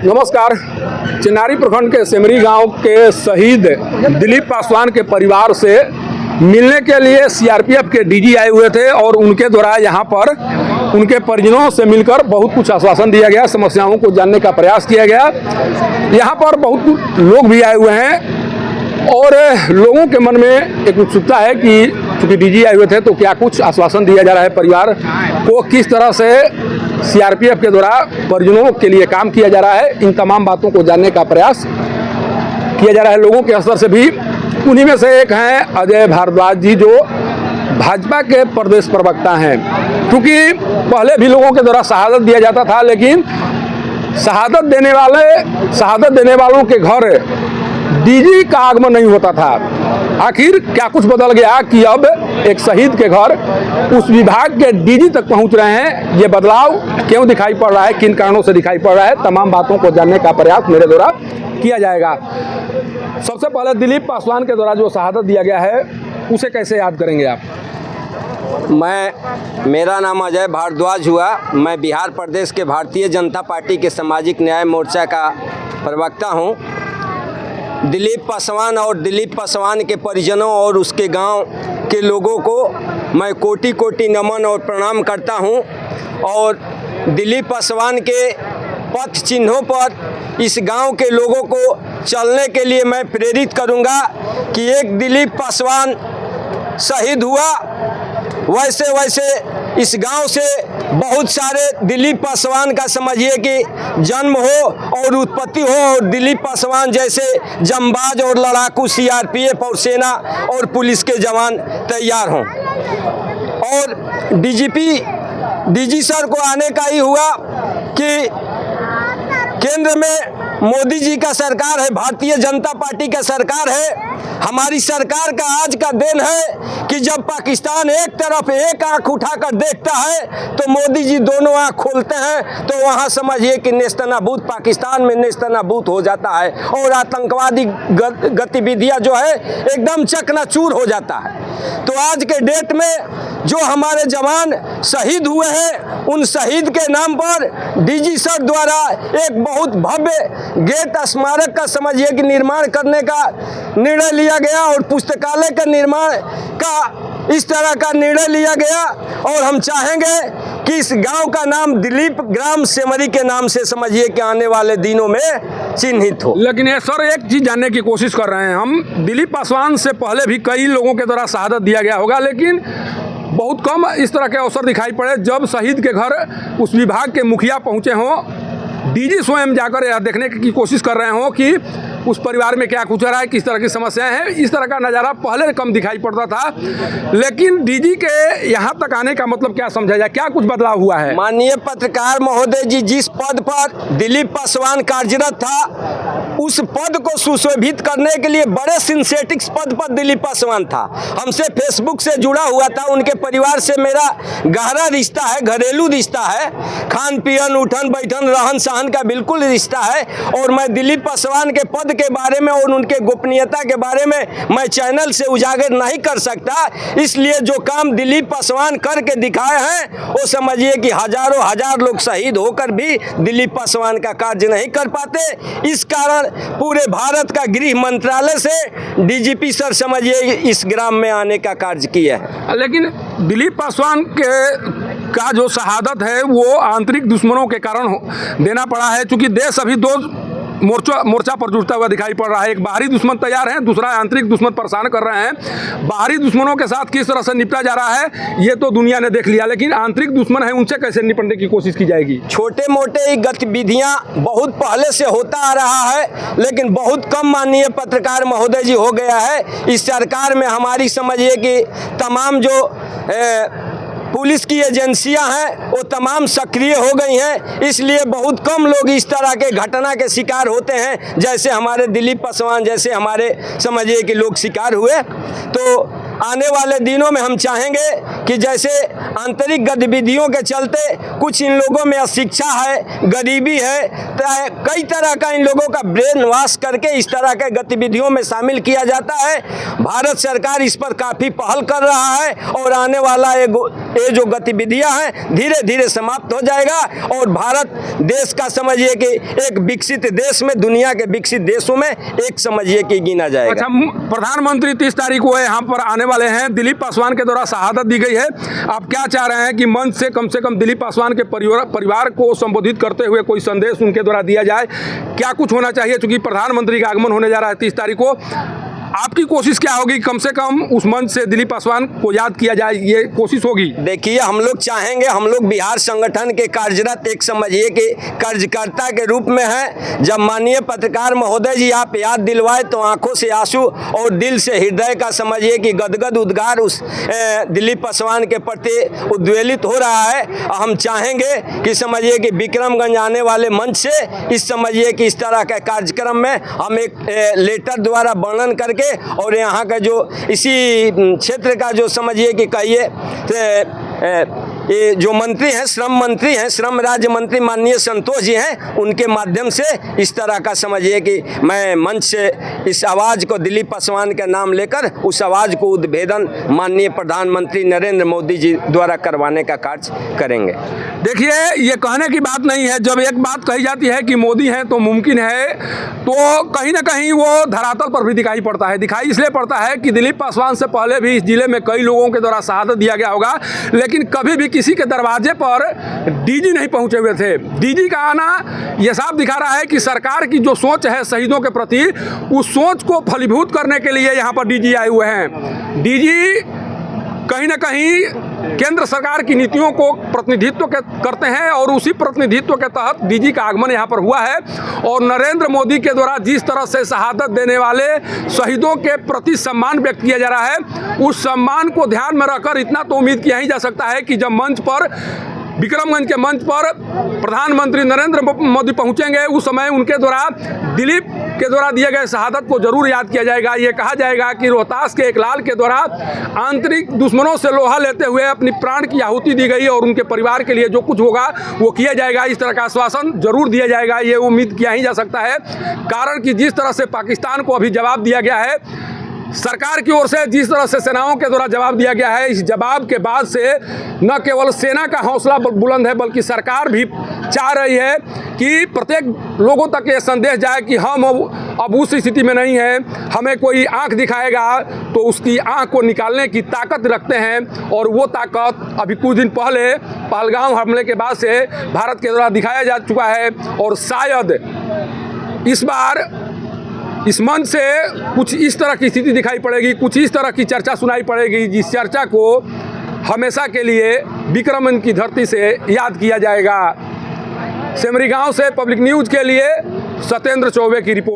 नमस्कार। चिनारी प्रखंड के सेमरी गांव के शहीद दिलीप पासवान के परिवार से मिलने के लिए सीआरपीएफ के डीजी आए हुए थे और उनके द्वारा यहां पर उनके परिजनों से मिलकर बहुत कुछ आश्वासन दिया गया, समस्याओं को जानने का प्रयास किया गया। यहां पर बहुत लोग भी आए हुए हैं और लोगों के मन में एक उत्सुकता है कि चूँकि डीजी आए हुए थे तो क्या कुछ आश्वासन दिया जा रहा है, परिवार को किस तरह से सीआरपीएफ के द्वारा परिजनों के लिए काम किया जा रहा है, इन तमाम बातों को जानने का प्रयास किया जा रहा है लोगों के स्तर से भी। उन्हीं में से एक हैं अजय भारद्वाज जी, जो भाजपा के प्रदेश प्रवक्ता हैं। क्योंकि पहले भी लोगों के द्वारा शहादत दिया जाता था, लेकिन शहादत देने वालों के घर डीजी का आगमन नहीं होता था। आखिर क्या कुछ बदल गया कि अब एक शहीद के घर उस विभाग के डीजी तक पहुंच रहे हैं? ये बदलाव क्यों दिखाई पड़ रहा है, किन कारणों से दिखाई पड़ रहा है, तमाम बातों को जानने का प्रयास मेरे द्वारा किया जाएगा। सबसे पहले दिलीप पासवान के द्वारा जो शहादत दिया गया है उसे कैसे याद करेंगे आप? मेरा नाम अजय भारद्वाज हुआ। मैं बिहार प्रदेश के भारतीय जनता पार्टी के सामाजिक न्याय मोर्चा का प्रवक्ता हूँ। दिलीप पासवान और दिलीप पासवान के परिजनों और उसके गांव के लोगों को मैं कोटि कोटि नमन और प्रणाम करता हूं। और दिलीप पासवान के पथ चिन्हों पर इस गांव के लोगों को चलने के लिए मैं प्रेरित करूंगा कि एक दिलीप पासवान शहीद हुआ, वैसे वैसे इस गांव से बहुत सारे दिलीप पासवान का समझिए कि जन्म हो और उत्पत्ति हो, और दिलीप पासवान जैसे जंबाज और लड़ाकू सीआरपीएफ और सेना और पुलिस के जवान तैयार हों। और डीजी सर को आने का ही हुआ कि केंद्र में मोदी जी का सरकार है, भारतीय जनता पार्टी का सरकार है। हमारी सरकार का आज का दिन है कि जब पाकिस्तान एक तरफ एक आंख उठाकर देखता है तो मोदी जी दोनों आंख खोलते हैं, तो वहां समझिए कि नेस्तनाबूद पाकिस्तान में नेस्तनाबूद हो जाता है और आतंकवादी गतिविधियां जो है एकदम चकनाचूर हो जाता है। तो आज के डेट में जो हमारे जवान शहीद हुए हैं, उन शहीद के नाम पर डीजी सर द्वारा एक बहुत भव्य गेट स्मारक का समझिए कि निर्माण करने का निर्णय लिया गया और पुस्तकालय का निर्माण का इस तरह का निर्णय लिया गया। और हम चाहेंगे कि इस गांव का नाम दिलीप ग्राम सेमरी के नाम से समझिए कि आने वाले दिनों में चिन्हित हो। लेकिन ये सर एक चीज़ जानने की कोशिश कर रहे हैं हम, दिलीप पासवान से पहले भी कई लोगों के द्वारा शहादत दिया गया होगा, लेकिन बहुत कम इस तरह के अवसर दिखाई पड़े जब शहीद के घर उस विभाग के मुखिया पहुँचे हों, डीजी स्वयं जाकर यह देखने की कोशिश कर रहे हों कि उस परिवार में क्या कुछ रहा है, किस तरह की समस्याएं हैं। इस तरह का नज़ारा पहले कम दिखाई पड़ता था, लेकिन डीजी के यहाँ तक आने का मतलब क्या समझा जाए, क्या कुछ बदलाव हुआ है? माननीय पत्रकार महोदय जी, जिस पद पर दिलीप पासवान कार्यरत था उस पद को सुशोभित करने के लिए बड़े सिंथेटिक्स पद पर दिलीप पासवान था। हमसे फेसबुक से जुड़ा हुआ था, उनके परिवार से मेरा गहरा रिश्ता है, घरेलू रिश्ता है, खान पियन उठन बैठन रहन सहन का बिल्कुल रिश्ता है। और मैं दिलीप पासवान के पद के बारे में और उनके गोपनीयता के बारे में मैं चैनल से उजागर नहीं कर सकता। इसलिए जो काम दिलीप पासवान करके दिखाए हैं वो समझिए कि हजारों हजार लोग शहीद होकर भी दिलीप पासवान का कार्य नहीं कर पाते। इस कारण पूरे भारत का गृह मंत्रालय से डीजीपी सर समझिए इस ग्राम में आने का कार्य किया है। लेकिन दिलीप पासवान का जो शहादत है वो आंतरिक दुश्मनों के कारण देना पड़ा है, क्योंकि देश अभी दो मोर्चा पर जुड़ता हुआ दिखाई पड़ रहा है। एक बाहरी दुश्मन तैयार है, दूसरा आंतरिक दुश्मन परेशान कर रहे हैं। बाहरी दुश्मनों के साथ किस तरह से निपटा जा रहा है ये तो दुनिया ने देख लिया, लेकिन आंतरिक दुश्मन है उनसे कैसे निपटने की कोशिश की जाएगी? छोटे मोटे गतिविधियां बहुत पहले से होता आ रहा है, लेकिन बहुत कम माननीय पत्रकार महोदय जी हो गया है। इस सरकार में हमारी समझिए कि तमाम जो पुलिस की एजेंसियां हैं वो तमाम सक्रिय हो गई हैं, इसलिए बहुत कम लोग इस तरह के घटना के शिकार होते हैं जैसे हमारे दिलीप पासवान जैसे हमारे समझिए कि लोग शिकार हुए। तो आने वाले दिनों में हम चाहेंगे कि जैसे आंतरिक गतिविधियों के चलते कुछ इन लोगों में अशिक्षा है, गरीबी है, कई तरह का इन लोगों का ब्रेन वॉश करके इस तरह के गतिविधियों में शामिल किया जाता है। भारत सरकार इस पर काफ़ी पहल कर रहा है और आने वाला ये जो गतिविधियां हैं धीरे धीरे समाप्त हो जाएगा और भारत देश का समझिए कि एक विकसित देश में, दुनिया के विकसित देशों में एक समझिए कि गिना जाएगा। अच्छा, प्रधानमंत्री 30 तारीख को यहाँ पर आने वाले हैं। दिलीप पासवान के द्वारा शहादत दी गई है। आप क्या चाह रहे हैं कि मंच से कम दिलीप पासवान के परिवार को संबोधित करते हुए कोई संदेश उनके द्वारा दिया जाए? क्या कुछ होना चाहिए? चूंकि प्रधानमंत्री का आगमन होने जा रहा है 30 तारीख को, आपकी कोशिश क्या होगी? कम से कम उस मंच से दिलीप पासवान को याद किया जाए, ये कोशिश होगी। देखिए, हम लोग चाहेंगे, हम लोग बिहार संगठन के कार्यरत एक समझिए कि कार्यकर्ता के रूप में हैं। जब माननीय पत्रकार महोदय जी आप याद दिलवाए तो आंखों से आंसू और दिल से हृदय का समझिए कि गदगद उद्गार उस दिलीप पासवान के प्रति उद्वेलित हो रहा है। हम चाहेंगे कि समझिए कि विक्रमगंज आने वाले मंच से इस समझिए कि इस तरह के कार्यक्रम में हम एक लेटर द्वारा वर्णन करके और यहाँ का जो इसी क्षेत्र का जो समझिए कि कहिए ये जो मंत्री हैं, श्रम मंत्री हैं, श्रम राज्य मंत्री माननीय संतोष जी हैं, उनके माध्यम से इस तरह का समझिए कि मैं मंच से इस आवाज़ को दिलीप पासवान का नाम लेकर उस आवाज़ को उद्भेदन माननीय प्रधानमंत्री नरेंद्र मोदी जी द्वारा करवाने का कार्य करेंगे। देखिए, ये कहने की बात नहीं है। जब एक बात कही जाती है कि मोदी हैं तो मुमकिन है, तो कहीं ना कहीं वो धरातल पर भी दिखाई पड़ता है। दिखाई इसलिए पड़ता है कि दिलीप पासवान से पहले भी इस जिले में कई लोगों के द्वारा शहादत दिया गया होगा, लेकिन कभी भी किसी के दरवाजे पर डीजी नहीं पहुंचे हुए थे। डीजी का आना यह साफ दिखा रहा है कि सरकार की जो सोच है शहीदों के प्रति, उस सोच को फलीभूत करने के लिए यहाँ पर डीजी आए हुए हैं। डीजी कहीं ना कहीं केंद्र सरकार की नीतियों को प्रतिनिधित्व करते हैं और उसी प्रतिनिधित्व के तहत डीजी का आगमन यहाँ पर हुआ है। और नरेंद्र मोदी के द्वारा जिस तरह से शहादत देने वाले शहीदों के प्रति सम्मान व्यक्त किया जा रहा है, उस सम्मान को ध्यान में रखकर इतना तो उम्मीद किया ही जा सकता है कि जब मंच पर, विक्रमगंज के मंच पर प्रधानमंत्री नरेंद्र मोदी पहुंचेंगे, उस समय उनके द्वारा दिलीप के द्वारा दिए गए शहादत को जरूर याद किया जाएगा। ये कहा जाएगा कि रोहतास के एक लाल के द्वारा आंतरिक दुश्मनों से लोहा लेते हुए अपनी प्राण की आहुति दी गई और उनके परिवार के लिए जो कुछ होगा वो किया जाएगा। इस तरह का आश्वासन जरूर दिया जाएगा, ये उम्मीद किया ही जा सकता है। कारण कि जिस तरह से पाकिस्तान को अभी जवाब दिया गया है सरकार की ओर से, जिस तरह से सेनाओं के द्वारा जवाब दिया गया है, इस जवाब के बाद से न केवल सेना का हौसला बुलंद है बल्कि सरकार भी चाह रही है कि प्रत्येक लोगों तक ये संदेश जाए कि हम अब उस स्थिति में नहीं हैं। हमें कोई आंख दिखाएगा तो उसकी आंख को निकालने की ताकत रखते हैं और वो ताकत अभी कुछ दिन पहले पहलगाम हमले के बाद से भारत के द्वारा दिखाया जा चुका है। और शायद इस बार इस मंच से कुछ इस तरह की स्थिति दिखाई पड़ेगी, कुछ इस तरह की चर्चा सुनाई पड़ेगी, जिस चर्चा को हमेशा के लिए विक्रमगंज की धरती से याद किया जाएगा। सेमरी गांव से पब्लिक न्यूज़ के लिए सत्येंद्र चौबे की रिपोर्ट।